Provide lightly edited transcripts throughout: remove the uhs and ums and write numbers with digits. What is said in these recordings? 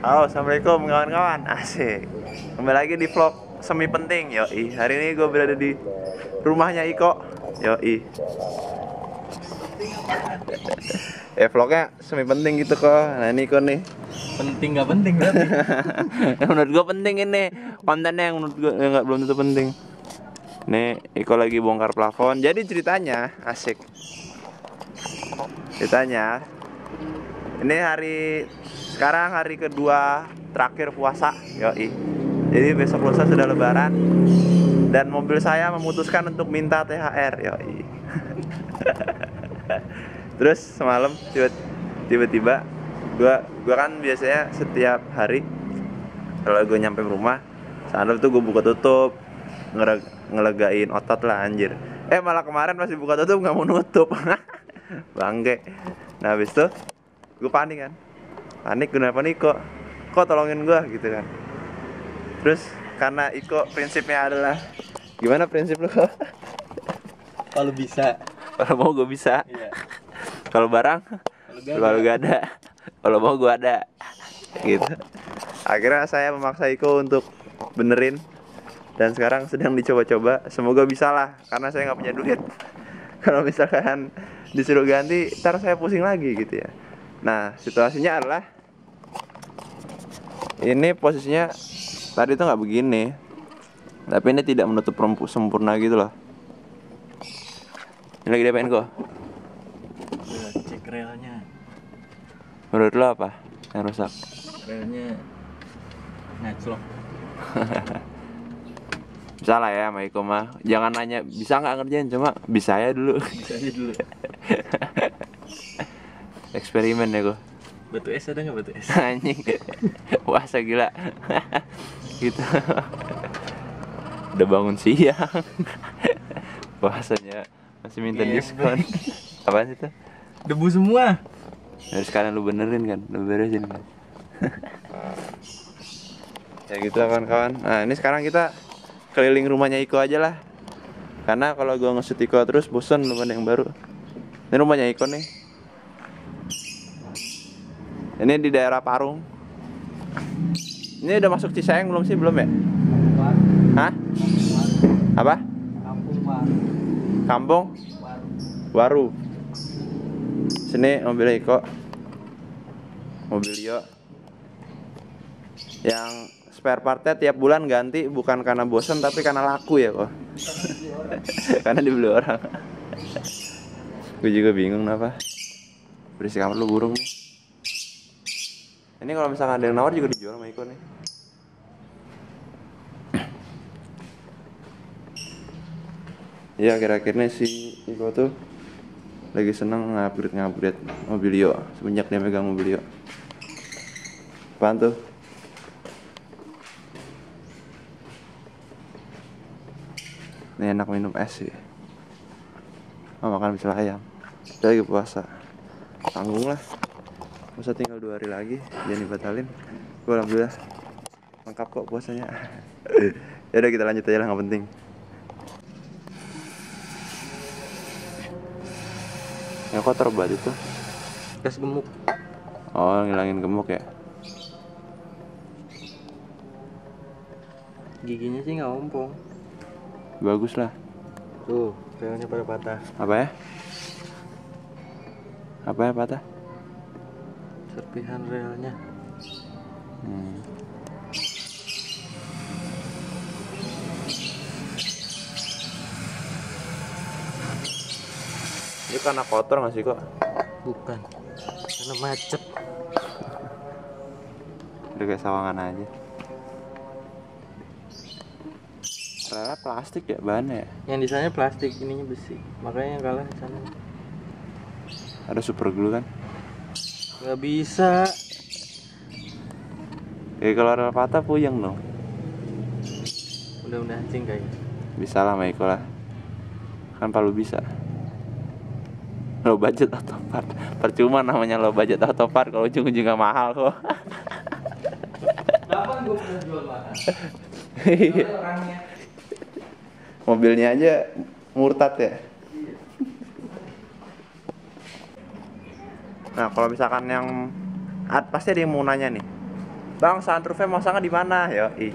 Halo, assalamualaikum kawan-kawan. Asik. Kembali lagi di vlog semi penting. Yoi. Hari ini gue berada di rumahnya Iko. Yoi. Vlognya semi penting gitu kok. Nah ini Iko nih. Penting nggak penting berarti? Menurut gue penting ini kontennya, yang menurut gue nggak belum tentu penting. Nih Iko lagi bongkar plafon. Jadi ceritanya asik. Ceritanya ini sekarang hari kedua terakhir puasa, yoi. Jadi besok lusa sudah lebaran dan mobil saya memutuskan untuk minta THR, yoi. Terus semalam tiba-tiba gua kan biasanya setiap hari kalau gue nyampe rumah sandal tuh gue buka tutup ngelegain otot lah anjir. Malah kemarin masih buka tutup nggak mau nutup. Bangke. Nah habis itu gue panik kenapa nih kok tolongin gue gitu kan. Terus karena Iko prinsipnya adalah gimana prinsip lu kok? Kalau bisa, Kalau mau gue bisa, iya. kalau barang kalau gak ada, kalau mau gue ada gitu. Akhirnya saya memaksa Iko untuk benerin dan sekarang sedang dicoba-coba. Semoga bisa lah karena saya nggak punya duit. Kalau misalkan disuruh ganti ntar saya pusing lagi gitu ya. Nah situasinya adalah ini posisinya tadi tuh nggak begini, tapi ini tidak menutup sempurna gitu loh. Ini lagi diapain kok? Cek relnya. Menurut lo apa yang rusak? Relnya ngaclok. Bisa lah ya sama Iko mah. Jangan nanya bisa nggak ngerjain, cuma bisa ya dulu. Bisa aja dulu. Eksperimen ya kok. Batu es ada nggak batu es? Anjing. Wah segila. Gitu. Udah bangun siang. Bahasanya masih minta diskon. Apaan sih tuh? Debu semua. Harus sekalian lu benerin kan, lu beresin kan. Ya gitu lah kawan-kawan. Nah ini sekarang kita keliling rumahnya Iko aja lah. Karena kalau gua nge-shoot Iko terus bosan, belum ada yang baru. Ini rumahnya Iko nih. Ini di daerah Parung. Ini udah masuk Cisayang belum sih? Belum ya? Hah? Apa? Kampung Waru. Sini mobil Iko. Mobilio. Yang spare partnya tiap bulan ganti, bukan karena bosan tapi karena laku ya kok. Karena dibeli orang. Gue juga bingung kenapa. Berisik amat lu burung nih. Ini kalau misalkan ada yang nawar juga dijual sama Iko nih. Ya akhir-akhir ini si Iko tuh lagi seneng ngupgrade Mobilio semenjak dia megang Mobilio. Apaan tuh? Ini enak minum es sih. Makan pecel ayam. Kita lagi puasa. Tanggung lah. Masa tinggal 2 hari lagi, jangan dibatalin. Gue alhamdulillah lengkap kok puasanya. Ya udah kita lanjut aja lah, nggak penting. Ya kotor banget itu. Gas gemuk. Oh ngilangin gemuk ya. Giginya sih nggak ompong. Bagus lah. Tuh, relnya pada patah. Apa ya? Apa ya patah? Serpihan relnya. Ini karena kotor nggak sih kok? Bukan. Karena macet. Udah kayak sawangan aja. Rela plastik ya bahannya ya? Yang di sana plastik, ininya besi. Makanya yang kalah di sana. Ada super glue kan? Nggak bisa. Kayak kalau rel patah puyeng dong. Mudah-mudahan sih enggak ya. Bisa lah sama Iko lah. Kan Palu bisa. Low budget autopart. Percuma namanya low budget autopart kalau ujung-ujungnya mahal kok. Kapan gue pernah jual mahal? Orangnya. Mobilnya aja murtad ya. Nah kalau misalkan yang pasti ada yang mau nanya nih, Bang, sunroofnya masangnya di mana? Yoi.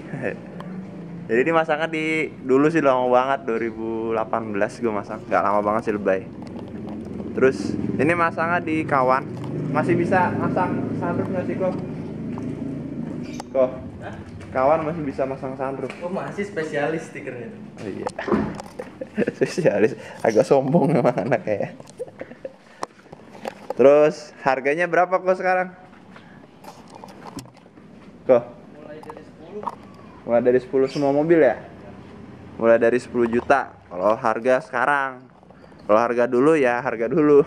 Jadi ini masangnya di dulu sih lama banget 2018 gue masang, nggak lama banget sih lebay. Terus ini masangnya di kawan, masih bisa masang sunroof nggak sih kok? Kok? Kawan masih bisa masang sunroof? Oh masih spesialis stikernya. Oh, iya. Spesialis, agak sombong emang anak kayak. Terus harganya berapa kok sekarang? Kok? Mulai dari 10 semua mobil ya? Mulai dari 10 juta. Kalau harga sekarang. Kalau harga dulu ya harga dulu.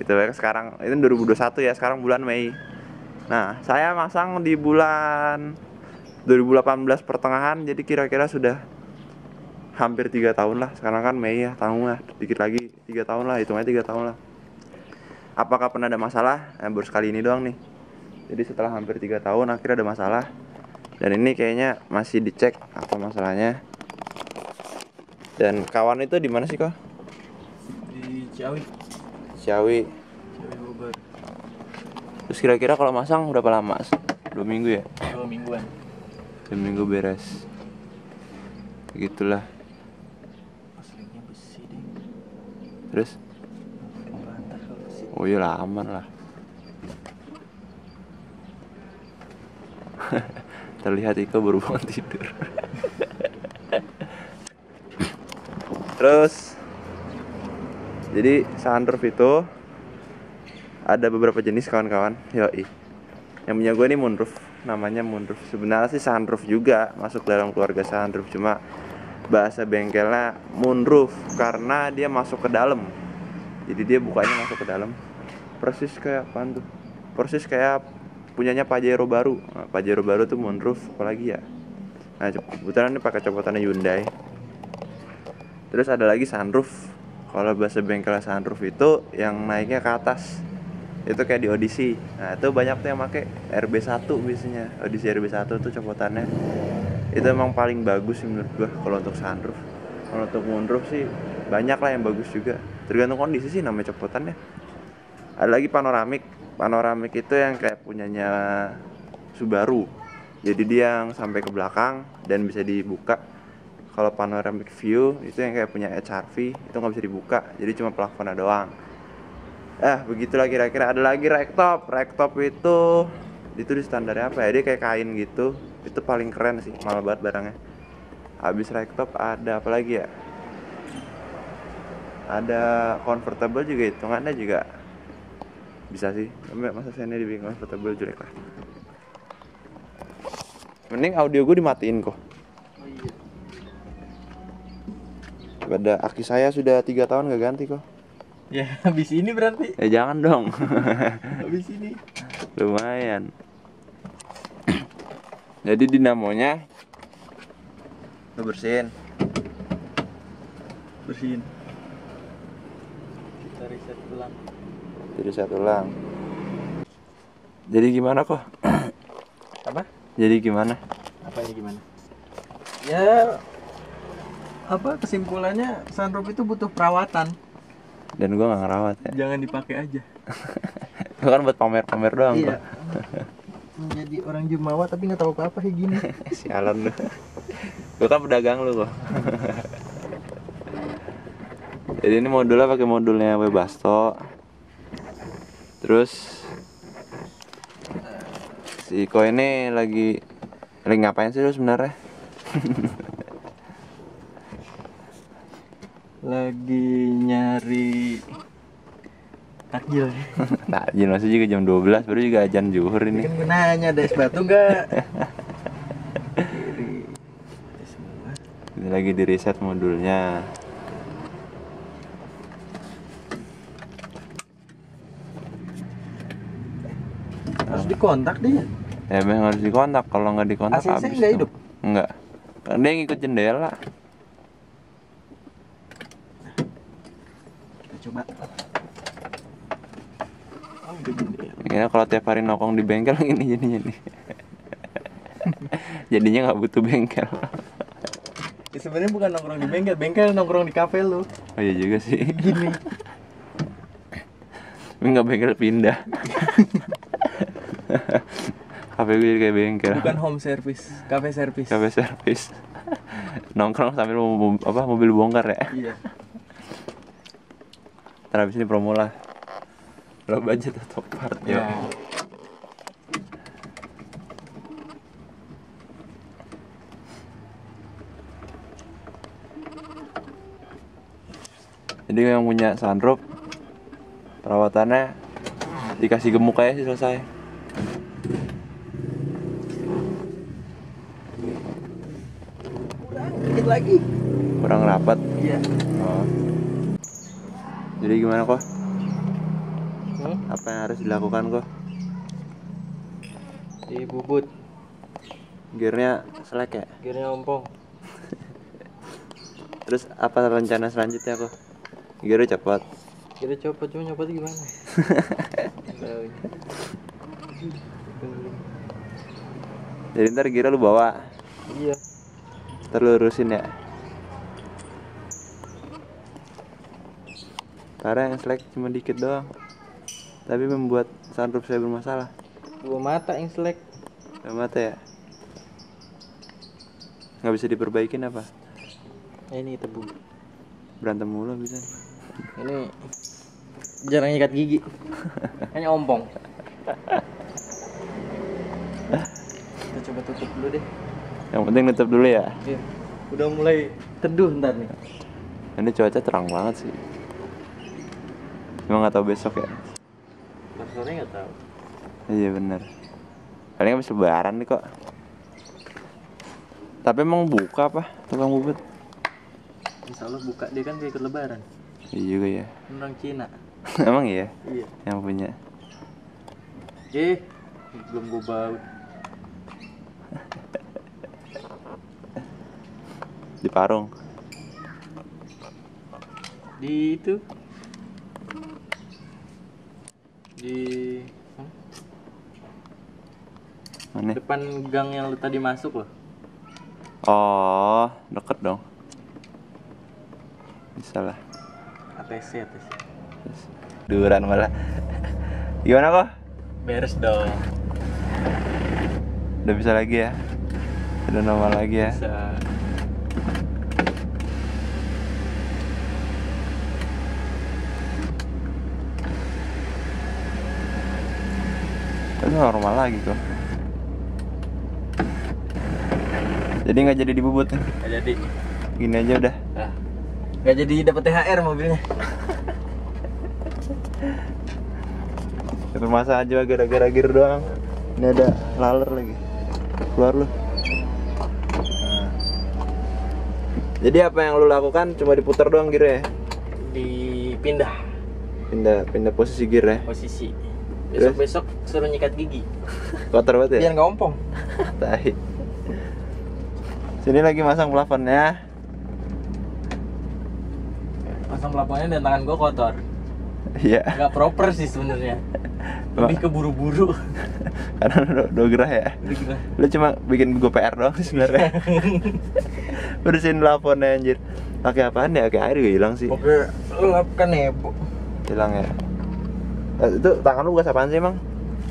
Gitu ya sekarang. Ini 2021 ya, sekarang bulan Mei. Nah, saya masang di bulan 2018 pertengahan, jadi kira-kira sudah hampir 3 tahun lah. Sekarang kan Mei ya, tanggung lah. Dikit lagi 3 tahun lah, hitungnya 3 tahun lah. Apakah pernah ada masalah? Baru sekali ini doang nih. Jadi setelah hampir 3 tahun akhirnya ada masalah. Dan ini kayaknya masih dicek apa masalahnya. Dan kawan itu di mana sih kok? Di Ciawi. Ciawi. Ciawi Bogor. Terus kira-kira kalau masang berapa lama? 2 minggu ya? 2 mingguan. 2 minggu beres. Begitulah. Aslinya besi deh. Terus? Pembantar kalau besi. Oh iya lah, aman lah. Terlihat Iko baru bangun tidur. Terus jadi sunroof itu ada beberapa jenis kawan-kawan. Yoi. Yang punya gue ini moonroof, namanya moonroof. Sebenarnya sih sunroof juga masuk dalam keluarga sunroof, cuma bahasa bengkelnya moonroof karena dia masuk ke dalam. Jadi dia bukanya masuk ke dalam. Persis kayak apaan tuh? Persis kayak punyanya Pajero baru. Nah, Pajero baru tuh moonroof apalagi ya. Nah, kebetulan ini pakai copotannya Hyundai. Terus ada lagi sunroof. Kalau bahasa bengkel sunroof itu yang naiknya ke atas. Itu kayak di Odyssey. Nah, itu banyak tuh yang pakai RB1 biasanya. Odyssey RB1 tuh copotannya. Itu emang paling bagus sih menurut gua kalau untuk sunroof. Kalau untuk moonroof sih banyak lah yang bagus juga. Tergantung kondisi sih namanya copotannya. Ada lagi panoramik. Panoramik itu yang kayak punyanya Subaru. Jadi dia yang sampai ke belakang dan bisa dibuka. Kalau panoramic view itu yang kayak punya HRV itu nggak bisa dibuka. Jadi cuma plafonnya doang. Begitulah kira-kira. Ada lagi ragtop. Ragtop itu di standarnya apa ya? Dia kayak kain gitu. Itu paling keren sih, mahal banget barangnya. Habis ragtop ada apa lagi ya? Ada convertible juga, hitungannya juga bisa sih. Masa saya ini dibikin convertible jelek lah. Mending audio gue dimatiin kok. Oh iya. Pada aki saya sudah 3 tahun gak ganti kok. Ya habis ini berarti. Jangan dong. Habis ini. Lumayan. Jadi dinamonya lo bersihin. Bersihin. Kita reset ulang. Jadi satu ulang. Jadi gimana kok? Apa? Jadi gimana? Apanya gimana? Ya apa kesimpulannya sunroof itu butuh perawatan. Dan gua nggak ngerawat ya. Jangan dipakai aja. Itu kan buat pamer-pamer doang Iya. kok. Menjadi orang jumawa tapi nggak tahu apa kayak gini. Sialan lu. Gua kan pedagang lu kok. Jadi ini modulnya pakai modulnya Webasto. Terus si Iko ini lagi ngapain sih lu sebenarnya? Lagi nyari takjil. Takjil masih juga jam 12 baru juga ajan zuhur ini. Kan gue nanya ada es batu nggak? Semua. Ini lagi di reset modulnya. Harus dikontak deh. Ya memang harus dikontak, kalau nggak dikontak ACC habis. nggak tuh. hidup? Nggak. Karena dia ngikut jendela. Kita coba. Oh, udah jendela. Kayaknya kalau tiap hari nongkrong di bengkel gini jadinya nih. Jadinya nggak butuh bengkel. Ya, sebenarnya bukan nongkrong di bengkel, bengkel nongkrong di kafe lu. Oh iya juga sih. Gini. Tapi nggak bengkel pindah. Kafe gue jadi kayak bengkel. Bukan home service, cafe service. Kafe servis. Nongkrong sambil mobil bongkar ya. Iya. Ntar habis ini promo lah. Lo budget atau part ya. Jadi yang punya sunroof perawatannya dikasih gemuk aja sih selesai. Dikit lagi. Kurang rapat. Iya. Oh. Jadi gimana kok? Apa yang harus dilakukan kok? Di bubut, Gearnya selek ya? gearnya ompong. Terus apa rencana selanjutnya kok? Gearnya cepat. Kita copot, cuma nyopot gimana? Jadi ntar gearnya lu bawa, Iya. ntar lu urusin ya. Karena yang selek cuma dikit doang, tapi membuat sunroof saya bermasalah. 2 mata yang selek. Gak mata ya? Nggak bisa diperbaikin apa? Ini tebu. Berantem mulu bisa. Ini jarang nyikat gigi. Hanya ompong. Kita coba tutup dulu deh. Yang penting nutup dulu ya. Iya. Udah mulai teduh ntar nih. Ini cuaca terang banget sih. Cuma nggak tahu besok ya. Sore nggak tahu. Iya bener. Paling habis lebaran nih kok. Tapi emang buka apa tukang bubut? Insya Allah buka, dia kan gak ikut lebaran. Iya juga ya. Orang Cina. Emang iya Iya. yang punya. Belum gue baut. Di Parung. Di itu. Di Mana? depan gang yang lu tadi masuk loh. Oh, deket dong. Bisa lah. ATC. Duran malah. Gimana kok? Beres dong. Udah bisa lagi ya? Udah normal lagi ya? Bisa. Udah normal lagi kok. Jadi nggak jadi dibubut nih. Gak jadi. Gini aja udah. Gak jadi dapat THR mobilnya. Permasalahan aja gara-gara gear doang. Ini ada laler lagi. Keluar lu. Nah. Jadi apa yang lu lakukan cuma diputar doang gear ya? Dipindah Pindah posisi gear ya. posisi. Terus? Besok suruh nyikat gigi. Kotor banget ya? Biar nggak ompong. Tai. Sini lagi masang plafonnya. Pasang plafonnya dan tangan gua kotor. Iya. Nggak proper sih sebenarnya. Lebih keburu-buru. Karena udah gerah ya. Lu cuma bikin gue PR doang sih sebenarnya. Bersihin plafonnya anjir. Pakai apaan ya? Pakai air juga hilang sih. Oke, lap kan nebo. Hilang ya. Itu tangan lu bekas apaan sih emang?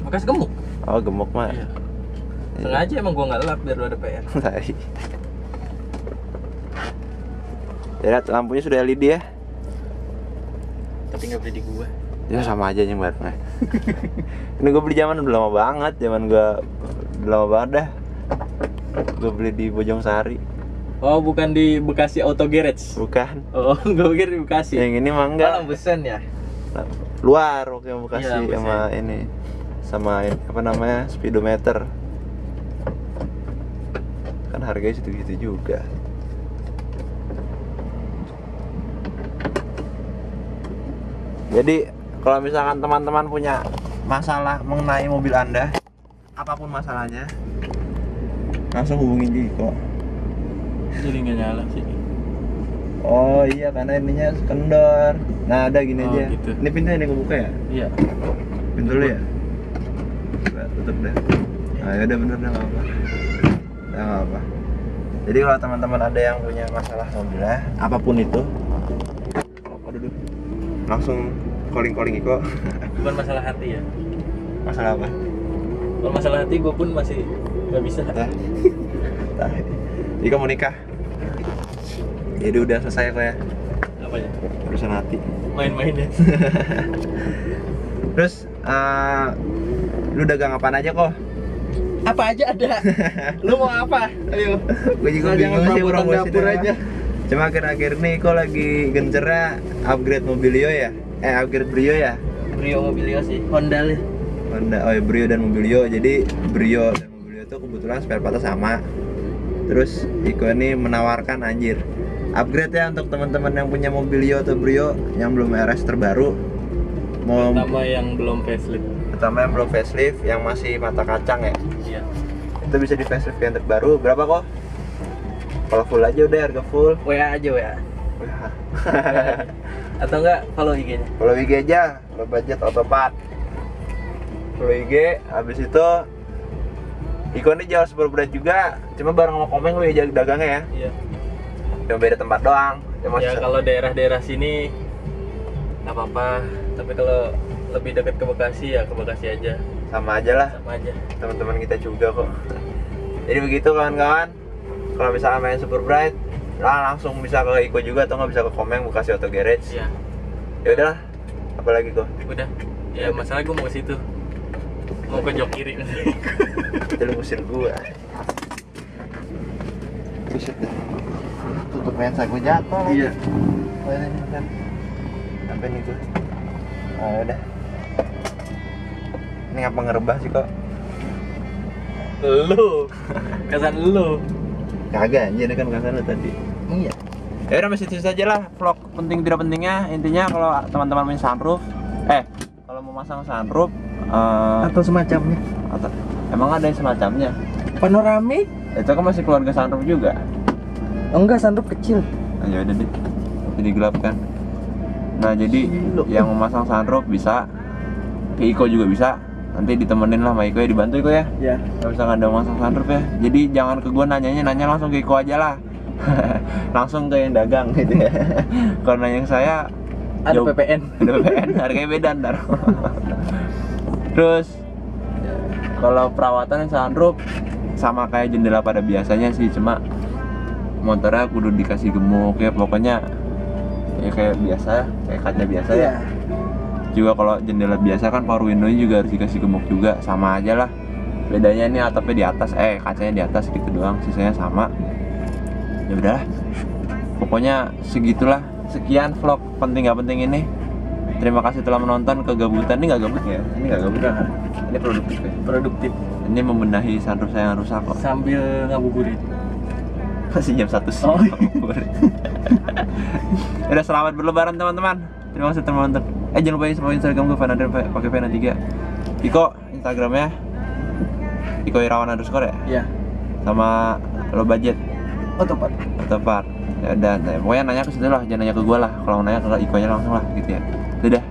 Bekas gemuk. Oh gemuk mah. Iya. Sengaja emang gua nggak lap biar lu ada PR. Tai. Lihat lampunya sudah LED ya. Tapi nggak beli di gua. Ya sama aja yang barengnya. Ini gue beli zaman udah lama banget, zaman gue udah lama banget dah. Gue beli di Bojong Sari. Oh, bukan di Bekasi Auto Garage. Bukan. Oh, gua pikir di Bekasi. Yang ini mah enggak. Malah besen ya. Luar waktu yang Bekasi Iya, sama ini. Sama ini, apa namanya? Speedometer. Kan harganya segitu juga. Jadi kalau misalkan teman-teman punya masalah mengenai mobil Anda, apapun masalahnya, langsung hubungin Jiko. Jadi nggak nyala sih. Oh iya, karena ininya kendor. Nah ada gini Oh, aja. gitu. Ini pintu yang kebuka ya? Iya. Pintu dulu ya? Coba tutup deh. Nah ya udah bener dah, nggak apa. Nah, nggak apa. Jadi kalau teman-teman ada yang punya masalah mobilnya, apapun itu, aduh, langsung calling Iko. Bukan masalah hati ya. Masalah apa? Kalau masalah hati gue pun masih nggak bisa. Iko mau nikah. Jadi udah selesai kok ya Apanya? urusan hati. Main-main ya. Terus lu dagang apaan aja kok? Apa aja ada. Lu mau apa? Ayo. Gue juga Jangan bingung sih perabotan promosi dapur doang. aja. Cuma akhir-akhir nih kok lagi gencernya upgrade Mobilio ya? Upgrade Brio ya? Brio Mobilio sih. Honda ya. Honda, oh ya, Brio dan Mobilio. Jadi Brio dan Mobilio itu kebetulan spare partnya sama. Terus Iko ini menawarkan anjir upgrade ya untuk teman-teman yang punya Mobilio atau Brio yang belum RS terbaru. Mau Pertama yang belum facelift. pertama yang belum facelift, yang masih mata kacang ya. Iya. Itu bisa di facelift yang terbaru. Berapa kok? Kalau full aja udah harga full. WA aja WA. Atau enggak follow IG-nya. Kalau IG aja, kalau budget otopart. Kalau IG, habis itu Iko ini jual super berat juga, cuma bareng sama Komeng lu ya dagangnya ya. Iya. Cuma beda tempat doang. Cuma Ya kalau daerah-daerah sini nggak apa-apa. Tapi kalau lebih dekat ke Bekasi ya ke Bekasi aja. sama aja lah, Sama aja. teman-teman kita juga kok. Jadi begitu kawan-kawan. Kalau misalnya main super bright, langsung bisa ke Iko juga atau nggak bisa ke Komeng Bekasi Auto Garage. Iya. Ya udahlah, apalagi kok. Udah. Ya masalah gue mau ke situ. Mau ke jok kiri. Jadi ngusir gua. Buset dah. Tutup lensa gua jatuh. Iya. Mana nih kan? Apa nih gua? Udah. Ini ngapa ngerebah sih kok? Lu. Kesan lu. Kagak anjir, ini kan bukan lu tadi. Iya. Ya udah masih itu saja lah vlog penting tidak pentingnya. Intinya kalau teman-teman punya sunroof, kalau mau masang sunroof Atau semacamnya. atau emang ada yang semacamnya. Panoramik? Itu kan masih keluarga sunroof juga. Oh, enggak, sunroof kecil. Nah, ya udah deh. Tapi digelapkan. Nah, jadi yang mau masang sunroof bisa, ke Iko juga bisa. Nanti ditemenin lah sama Iko ya, dibantu Iko ya. Ya. Kalau misalkan ada masang sunroof ya. Jadi jangan ke gua nanya langsung ke Iko aja lah. Langsung ke yang dagang gitu ya. Kalau nanya ke saya Ada jauh- PPN. Ada PPN, harganya beda ntar. Terus kalau perawatan sunroof sama kayak jendela pada biasanya sih, cuma motornya kudu dikasih gemuk ya, pokoknya ya kayak biasa, kayak kaca biasa ya. Juga kalau jendela biasa kan power window juga harus dikasih gemuk juga, sama aja lah. Bedanya ini atapnya di atas, kacanya di atas gitu doang, sisanya sama. Ya udahlah. Pokoknya segitulah. Sekian vlog penting gak penting ini. Terima kasih telah menonton. Kegabutan ini nggak gabut ya? Ini nggak gabut kan? Ini produktif ya? Produktif. Ini membenahi sunroof saya yang rusak kok. Sambil ngabuburit. Masih jam 1 siang. Oh. Udah, selamat berlebaran teman-teman. Terima kasih telah menonton. Jangan lupa follow Instagram gue Fanader pakai Fana 3. Iko Instagramnya Iko Irawan _ ya? Iya. Sama lo budget Otopart. atau par. Ya udah, pokoknya nanya ke situ lah, jangan nanya ke gue lah. Kalau nanya ke Iko nya langsung lah gitu ya. Dadah.